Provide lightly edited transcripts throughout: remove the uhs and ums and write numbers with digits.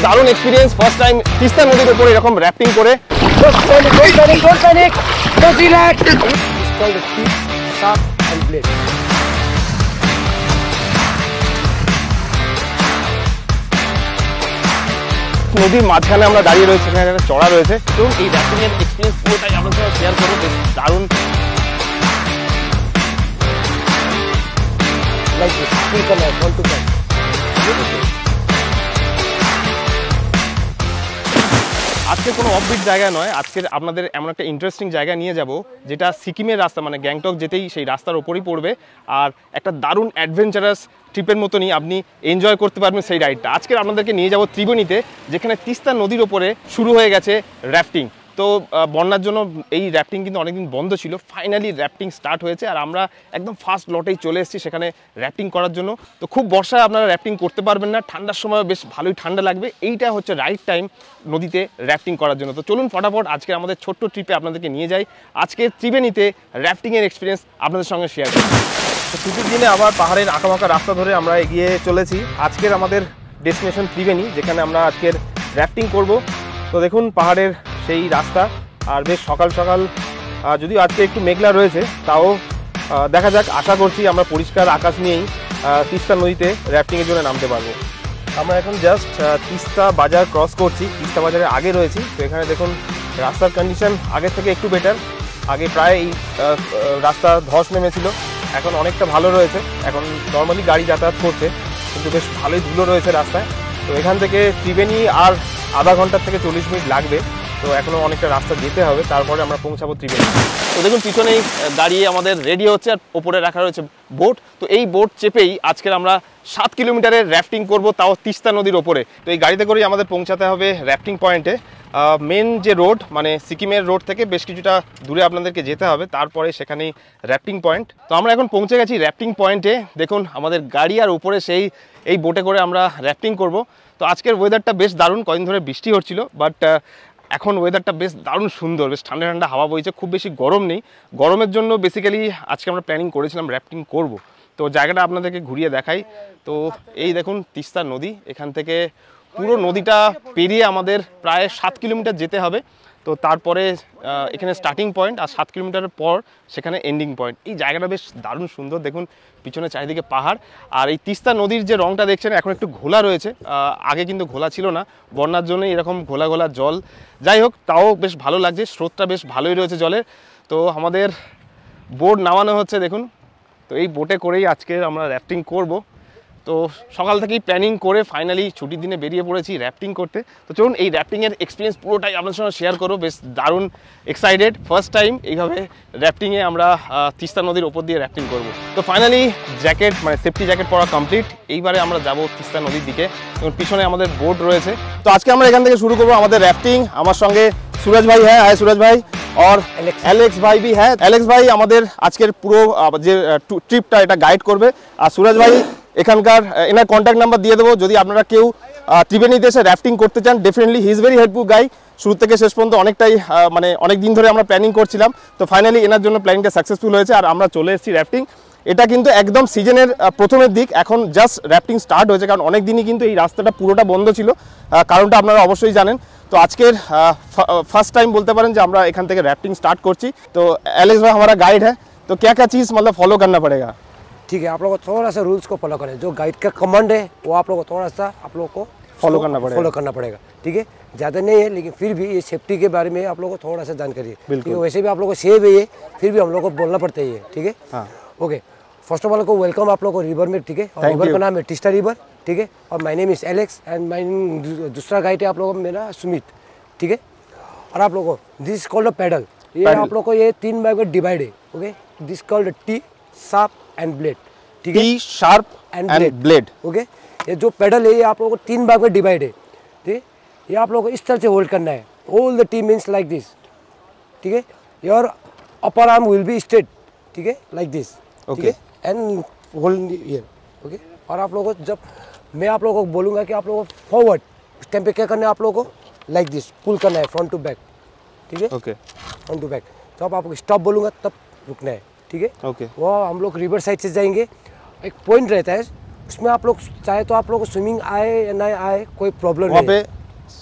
দারুণ experience, first time Teesta নদীর উপরে এরকম র্যাফটিং করে। নদীর মাঝখানে আমরা দাঁড়িয়ে রয়েছি, এখানে একটা চড়া রয়েছে। তো এই র্যাফটিং এর এক্সপিরিয়েন্স পুরোটাই আপনাদের সাথে শেয়ার করবো, বেশ দারুণ। আজকে কোনো অফবিট জায়গা নয়, আজকের আপনাদের এমন একটা ইন্টারেস্টিং জায়গা নিয়ে যাব যেটা সিকিমের রাস্তা, মানে গ্যাংটক যেতেই সেই রাস্তার ওপরই পড়বে, আর একটা দারুণ অ্যাডভেঞ্চারাস ট্রিপের মতনই আপনি এনজয় করতে পারবেন সেই রাইডটা। আজকে আপনাদেরকে নিয়ে যাব ত্রিবেণীতে, যেখানে তিস্তা নদীর ওপরে শুরু হয়ে গেছে র্যাফটিং। তো বন্যার জন্য এই র্যাফটিং কিন্তু অনেকদিন বন্ধ ছিল, ফাইনালি র্যাফটিং স্টার্ট হয়েছে, আর আমরা একদম ফার্স্ট লটেই চলে এসেছি সেখানে র্যাফটিং করার জন্য। তো খুব বর্ষায় আপনারা র্যাফটিং করতে পারবেন না, ঠান্ডার সময় বেশ ভালোই ঠান্ডা লাগবে, এইটা হচ্ছে রাইট টাইম নদীতে র্যাফটিং করার জন্য। তো চলুন ফটাফট আজকে আমাদের ছোট্ট ট্রিপে আপনাদেরকে নিয়ে যাই, আজকে ত্রিবেণীতে র্যাফটিংয়ের এক্সপিরিয়েন্স আপনাদের সঙ্গে শেয়ার করি। তো ছুটির দিনে আবার পাহাড়ের আঁকাবাঁকা রাস্তা ধরে আমরা এগিয়ে চলেছি। আজকের আমাদের ডেস্টিনেশন ত্রিবেণী, যেখানে আমরা আজকের র্যাফটিং করব। তো দেখুন পাহাড়ের সেই রাস্তা, আর বেশ সকাল সকাল, যদিও আজকে একটু মেঘলা রয়েছে, তাও দেখা যাক, আশা করছি আমরা পরিষ্কার আকাশ নিয়েই তিস্তা নদীতে র্যাফটিংয়ের জন্য নামতে পারবো। আমরা এখন জাস্ট তিস্তা বাজার ক্রস করছি, তিস্তা বাজারের আগে রয়েছি। তো এখানে দেখুন রাস্তার কন্ডিশন আগের থেকে একটু বেটার, আগে প্রায় এই রাস্তা ধস নেমেছিল, এখন অনেকটা ভালো রয়েছে। এখন নর্মালি গাড়ি যাতায়াত করছে, কিন্তু বেশ ভালোই ধুলো রয়েছে রাস্তায়। তো এখান থেকে ত্রিবেণী আর আধা ঘন্টার থেকে 40 মিনিট লাগবে, তো এখনও অনেকটা রাস্তা যেতে হবে, তারপরে আমরা পৌঁছাবো ত্রিবেণী। তো দেখুন পিছনেই দাঁড়িয়ে আমাদের রেডি হচ্ছে, আর ওপরে রাখা রয়েছে বোট। তো এই বোট চেপেই আজকের আমরা 7 কিলোমিটারের র্যাফটিং করব, তাও তিস্তা নদীর ওপরে। তো এই গাড়িতে করেই আমাদের পৌঁছাতে হবে র্যাফটিং পয়েন্টে। মেন যে রোড, মানে সিকিমের রোড থেকে বেশ কিছুটা দূরে আপনাদেরকে যেতে হবে, তারপরে সেখানেই র্যাফটিং পয়েন্ট। তো আমরা এখন পৌঁছে গেছি র্যাফটিং পয়েন্টে। দেখুন আমাদের গাড়ি, আর উপরে এই বোটে করে আমরা র্যাফটিং করব। তো আজকের ওয়েদারটা বেশ দারুণ, কদিন ধরে বৃষ্টি হচ্ছিল, বাট এখন ওয়েদারটা বেশ দারুণ সুন্দর, বেশ ঠান্ডা ঠান্ডা হাওয়া বইছে, খুব বেশি গরম নেই। গরমের জন্য বেসিক্যালি আজকে আমরা প্ল্যানিং করেছিলাম র্যাফটিং করব। তো জায়গাটা আপনাদেরকে ঘুরিয়ে দেখাই। তো এই দেখুন তিস্তা নদী, এখান থেকে পুরো নদীটা পেরিয়ে আমাদের প্রায় 7 কিলোমিটার যেতে হবে। তো তারপরে এখানে স্টার্টিং পয়েন্ট, আর 7 কিলোমিটারের পর সেখানে এন্ডিং পয়েন্ট। এই জায়গাটা বেশ দারুণ সুন্দর, দেখুন পিছনে চারিদিকে পাহাড়, আর এই তিস্তা নদীর যে রংটা দেখছেন এখন একটু ঘোলা রয়েছে, আগে কিন্তু ঘোলা ছিল না, বন্যার জন্য এরকম ঘোলা ঘোলা জল। যাই হোক, তাও বেশ ভালো লাগছে, স্রোতটা বেশ ভালোই রয়েছে জলের। তো আমাদের বোট নামানো হচ্ছে দেখুন। তো এই বোটে করেই আজকে আমরা র্যাফটিং করব। তো সকাল থেকেই প্ল্যানিং করে ফাইনালি ছুটির দিনে বেরিয়ে পড়েছি র্যাফটিং করতে। তো চলুন এই র্যাফটিংয়ের এক্সপিরিয়েন্স পুরোটাই আপনাদের সঙ্গে শেয়ার করবো, বেশ দারুণ এক্সাইটেড, ফার্স্ট টাইম এইভাবে র্যাফটিংয়ে আমরা তিস্তা নদীর ওপর দিয়ে র্যাফটিং করব। তো ফাইনালি জ্যাকেট, মানে সেফটি জ্যাকেট পরা কমপ্লিট। এইবারে আমরা যাব তিস্তা নদীর দিকে, এবং পিছনে আমাদের বোট রয়েছে। তো আজকে আমরা এখান থেকে শুরু করবো আমাদের র্যাফটিং। আমার সঙ্গে सूरज भाई है, हाय सूरज भाई, और एलेक्स भाई भी है। एलेक्स भाई আমাদের আজকের পুরো যে ট্রিপটা এটা গাইড করবে। আর सूरज भाई এখানকার এনার কন্ট্যাক্ট নাম্বার দিয়ে দেবো, যদি আপনারা কেউ ত্রিবেণীতে এসে র্যাফটিং করতে চান, definitely he is very helpful guy. শুরু থেকে শেষ পর্যন্ত অনেকটাই মানে অনেক দিন ধরে আমরা প্ল্যানিং করছিলাম, তো ফাইনালি এনার জন্য প্ল্যানিংটা সাকসেসফুল হয়েছে, আর আমরা চলে এসেছি র্যাফটিং। এটা কিন্তু একদম সিজনের প্রথমের দিক, এখন জাস্ট র্যাফটিং স্টার্ট হয়েছে, কারণ অনেক দিনই কিন্তু এই রাস্তাটা পুরোটা বন্ধ ছিল, কারণটা আপনারা অবশ্যই জানেন। तो আজকের फर्स्ट टाइम बोलते पारें जो আমরা এখান থেকে रैफ्टिंग स्टार्ट করছি। तो एलेक्स भाई हमारा गाइड है, तो क्या क्या चीज़ मतलब फॉलो करना पड़ेगा? ठीक है, आप लोगों को थोड़ा सा रूल्स को फॉलो करें, जो गाइड का कमांड है वो आप लोगों को थोड़ा सा आप लोगों को फॉलो करना पड़ेगा। ठीक है, ज़्यादा नहीं है, लेकिन फिर भी ये सेफ्टी के बारे में आप लोगों को थोड़ा सा जानकारी है। बिल्कुल, वैसे भी आप लोगों को सेव है ये, फिर भी हम लोग को बोलना पड़ता है ये। ठीक है, हाँ ओके। फर्स्ट ऑफ ऑल को वेलकम आप लोग को रिवर में। ठीक है, और रिवर का नाम है टिस्टा रिवर। ठीक है, और my name is Alex and my दूसरा गाइड है आप लोगों को मेरा सुमित। ठीक है, और आप लोगों को दिस कॉल्ड अ पैडल, ये आप लोग को ये 3 भाग में डिवाइड है। Okay, this called T sharp and blade. ठीक है, T sharp and blade. Okay, ये जो पैडल है ये आप लोगों को 3 भाग में डिवाइड है। ठीक है, ये आप लोगों को इस तरह से होल्ड करना है, all the T means like this. ठीक है, your upper arm will be straight. ठीक है, like this. Okay, and hold here. Okay, और आप लोगों को जब मैं आप लोगों को बोलूँगा कि आप लोगों को फॉरवर्ड, उस टाइम पे क्या करना है आप लोगों को लाइक दिस पुल करना है फ्रंट टू बैक। ठीक है, ओके, फ्रंट टू बैक। जब आपको स्टॉप बोलूँगा तब रुकना है। ठीक है, ओके। वो हम लोग रिवर साइड से जाएंगे, एक पॉइंट रहता है उसमें आप लोग चाहे तो आप लोग को स्विमिंग आए या ना आए कोई प्रॉब्लम वहाँ नहीं है। पे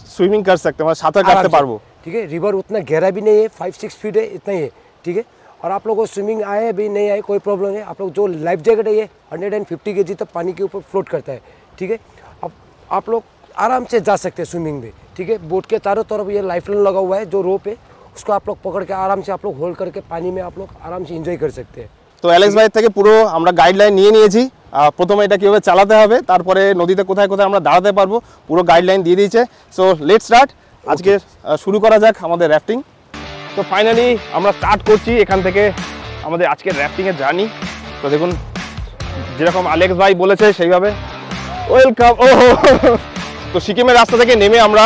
स्विमिंग कर सकते हैं, मतलब साঁতার काटते पारबो। ठीक है, रिवर उतना गहरा भी नहीं है, 5-6 फीट है, इतना ही है। ठीक है, और आप लोग को स्विमिंग आए भी नहीं आए कोई प्रॉब्लम नहीं। आप लोग जो लाइफ जैकेट है ये 150 kg तक पानी के ऊपर फ्लोट करता है। ठीक है, अब आप लोग आराम से जा सकते हैं स्विमिंग में। ठीक है, बोट के चारों तरफ ये लाइफ लाइन लगा हुआ है, जो रोप है उसको आप लोग पकड़ के आराम से आप लोग होल्ड करके पानी में आप लोग आराम से एंजॉय कर सकते हैं। তো অ্যালেক্স ভাই থেকে পুরো আমরা গাইডলাইন নিয়ে নিয়েছি। প্রথমে এটা কীভাবে চালাতে হবে, তারপরে নদীতে কোথায় কোথায় আমরা দাঁড়াতে পারবো, পুরো গাইডলাইন দিয়ে দিয়েছে। সো লেটস স্টার্ট, আজকে শুরু করা যাক আমাদের র্যাফটিং। তো ফাইনালি আমরা স্টার্ট করছি এখান থেকে আমাদের আজকের র্যাফটিংয়ের জার্নি। তো দেখুন যেরকম অ্যালেক্স ভাই বলেছে সেইভাবে ওয়েলকাম। ও তো সিকিমের রাস্তা থেকে নেমে আমরা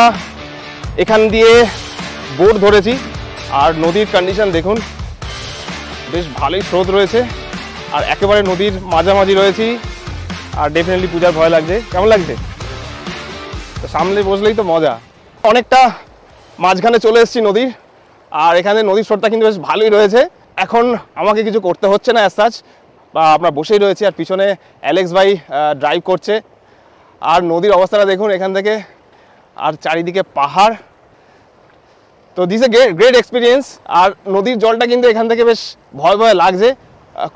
এখান দিয়ে বোট ধরেছি। আর নদীর কন্ডিশন দেখুন, বেশ ভালোই স্রোত রয়েছে আর একেবারে নদীর মাঝামাঝি রয়েছি। আর ডেফিনেটলি পূজার ভয় লাগছে। কেমন লাগছে? তো সামনে বসলেই তো মজা। অনেকটা মাঝখানে চলে এসেছি নদীর, আর এখানে নদীর স্রোতটা কিন্তু বেশ ভালোই রয়েছে। এখন আমাকে কিছু করতে হচ্ছে না অ্যাজ সাচ, বা আমরা বসেই রয়েছি। আর পিছনে অ্যালেক্স ভাই ড্রাইভ করছে। আর নদীর অবস্থাটা দেখুন এখান থেকে, আর চারিদিকে পাহাড়। তো দিস এ গ্রেট এক্সপিরিয়েন্স। আর নদীর জলটা কিন্তু এখান থেকে বেশ ভয় ভয় লাগছে,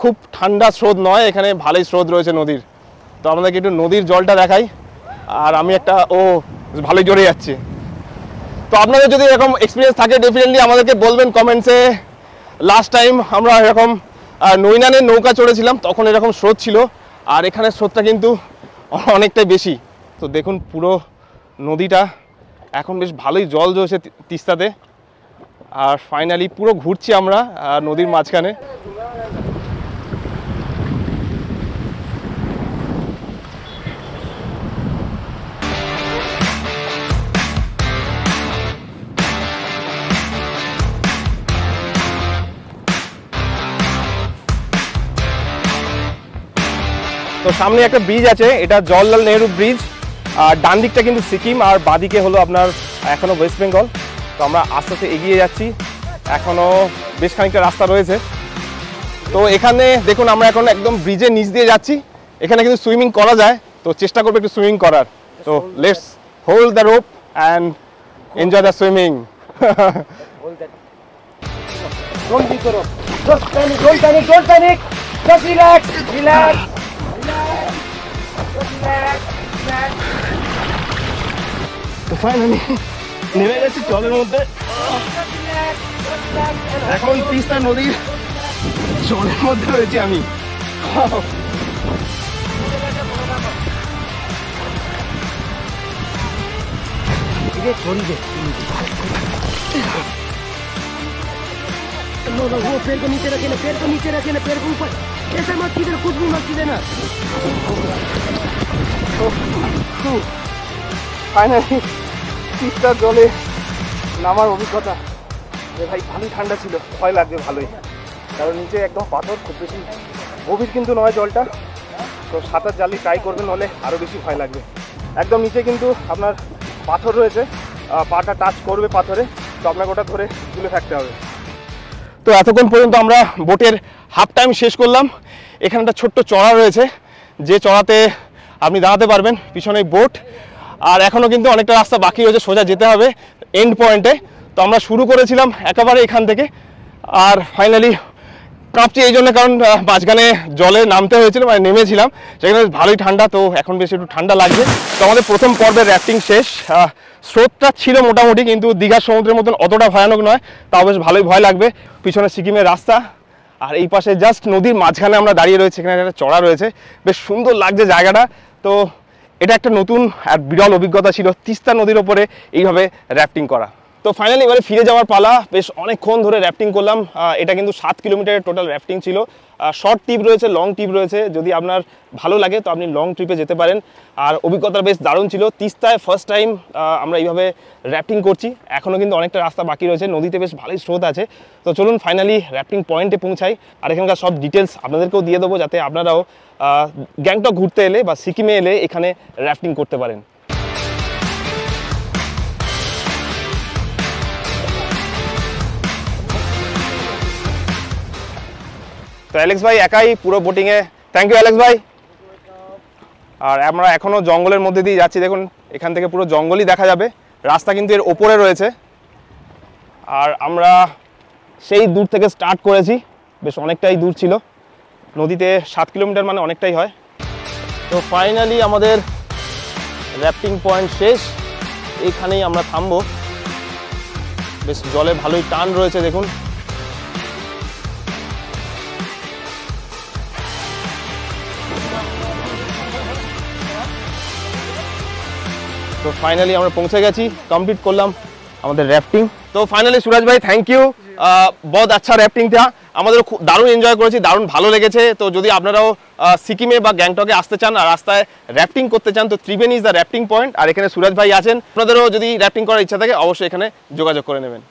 খুব ঠান্ডা স্রোত নয়, এখানে ভালোই স্রোত রয়েছে নদীর। তো আমাদেরকে একটু নদীর জলটা দেখাই। আর আমি একটা ভালোই জোরে যাচ্ছে। তো আপনাদের যদি এরকম এক্সপিরিয়েন্স থাকে ডেফিনেটলি আমাদেরকে বলবেন কমেন্টসে। লাস্ট টাইম আমরা এরকম নৈনানের নৌকা চড়েছিলাম, তখন এরকম স্রোত ছিল, আর এখানে স্রোতটা কিন্তু অনেকটাই বেশি। তো দেখুন পুরো নদীটা এখন বেশ ভালোই জল জ্বলছে তিস্তাতে। আর ফাইনালি পুরো ঘুরছি আমরা নদীর মাঝখানে। তো সামনে একটা ব্রিজ আছে, এটা জওহরলাল নেহরু ব্রিজ। আর ডান দিকটা কিন্তু সিকিম, আর বাঁদিকে হলো আপনার এখনও ওয়েস্ট বেঙ্গল। তো আমরা আস্তে আস্তে এগিয়ে যাচ্ছি, এখনও বেশ খানিকটা রাস্তা রয়েছে। তো এখানে দেখুন আমরা এখন একদম ব্রিজের নিচ দিয়ে যাচ্ছি। এখানে কিন্তু সুইমিং করা যায়, তো চেষ্টা করবো একটু সুইমিং করার। তো let's hold the rope and enjoy the swimming. তো ফাইনালি নেমে গেছি জলের মধ্যে। এখন তিস্তা নদীর জলের মধ্যে রয়েছি আমি। वो पैर को नीचे रखे ना, पैर को नीचे रखे ना, पैर को ऊपर ऐसा मत कीजिए, कुछ भी मत कीजिए ना। ফাইনালি তিস্তার জলে নামার অভিজ্ঞতা ভাই ভালোই ঠান্ডা ছিল, ভয় লাগছে ভালোই, কারণ নিচে একদম পাথর, খুব বেশি গভীর কিন্তু নয় জলটা। তো সাঁতার জালি ট্রাই করবেন, নাহলে আরও বেশি ভয় লাগবে। একদম নিচে কিন্তু আপনার পাথর রয়েছে, পাটা টাচ করবে পাথরে, তো আপনাকে ওটা ধরে তুলে থাকতে হবে। তো এতক্ষণ পর্যন্ত আমরা বোটের হাফ টাইম শেষ করলাম। এখানে একটা ছোট্ট চড়া রয়েছে, যে চড়াতে আপনি দাঁড়াতে পারবেন, পিছনে বোট। আর এখনও কিন্তু অনেকটা রাস্তা বাকি রয়েছে, সোজা যেতে হবে এন্ড পয়েন্টে। তো আমরা শুরু করেছিলাম একেবারে এখান থেকে, আর ফাইনালি কাঁপছি এই জন্য, কারণ মাঝখানে জলে নামতে হয়েছিল, মানে নেমেছিলাম, সেখানে ভালোই ঠান্ডা। তো এখন বেশ একটু ঠান্ডা লাগছে। তো আমাদের প্রথম পর্বের র্যাফটিং শেষ। স্রোতটা ছিল মোটামুটি, কিন্তু দীঘার সমুদ্রের মতন অতটা ভয়ানক নয়, তাও বেশ ভালোই ভয় লাগবে। পিছনে সিকিমের রাস্তা, আর এই পাশে জাস্ট নদীর মাঝখানে আমরা দাঁড়িয়ে রয়েছি। এখানে একটা চড়া রয়েছে, বেশ সুন্দর লাগছে জায়গাটা। তো এটা একটা নতুন আর বিরল অভিজ্ঞতা ছিল তিস্তা নদীর ওপরে এইভাবে র্যাফটিং করা। তো ফাইনালি এবারে ফিরে যাওয়ার পালা। বেশ অনেকক্ষণ ধরে র্যাফটিং করলাম। এটা কিন্তু 7 কিলোমিটারের টোটাল র্যাফটিং ছিল। শর্ট ট্রিপ রয়েছে, লং ট্রিপ রয়েছে। যদি আপনার ভালো লাগে তো আপনি লং ট্রিপে যেতে পারেন। আর অভিজ্ঞতা বেশ দারুণ ছিল। তিস্তায় ফার্স্ট টাইম আমরা এইভাবে র্যাফটিং করছি। এখনও কিন্তু অনেকটা রাস্তা বাকি রয়েছে, নদীতে বেশ ভালোই স্রোত আছে। তো চলুন ফাইনালি র্যাফটিং পয়েন্টে পৌঁছাই। আর এখানকার সব ডিটেলস আপনাদেরকেও দিয়ে দেবো, যাতে আপনারাও গ্যাংটক ঘুরতে এলে বা সিকিমে এলে এখানে র্যাফটিং করতে পারেন। তো অ্যালেক্স ভাই একাই পুরো বোটিংয়ে। থ্যাংক ইউ অ্যালেক্স ভাই। আর আমরা এখনো জঙ্গলের মধ্যে দিয়ে যাচ্ছি, দেখুন এখান থেকে পুরো জঙ্গলই দেখা যাবে, রাস্তা কিন্তু এর ওপরে রয়েছে। আর আমরা সেই দূর থেকে স্টার্ট করেছি, বেশ অনেকটাই দূর ছিল, নদীতে 7 কিলোমিটার মানে অনেকটাই হয়। তো ফাইনালি আমাদের র্যাফটিং পয়েন্ট শেষ, এইখানেই আমরা থামবো। বেশ জলে ভালোই টান রয়েছে দেখুন। তো ফাইনালি আমরা পৌঁছে গেছি, কমপ্লিট করলাম আমাদের র্যাফটিং। তো ফাইনালি সুরাজ ভাই থ্যাংক ইউ, বহুত আচ্ছা র্যাফটিং থা, আমাদের খুব দারুণ এনজয় করেছি, দারুণ ভালো লেগেছে। তো যদি আপনারাও সিকিমে বা গ্যাংটকে আসতে চান আর রাস্তায় র্যাফটিং করতে চান, তো Triveni is the rafting point. আর এখানে সুরাজ ভাই আছেন, আপনাদেরও যদি র্যাফটিং করার ইচ্ছা থাকে অবশ্যই এখানে যোগাযোগ করে নেবেন।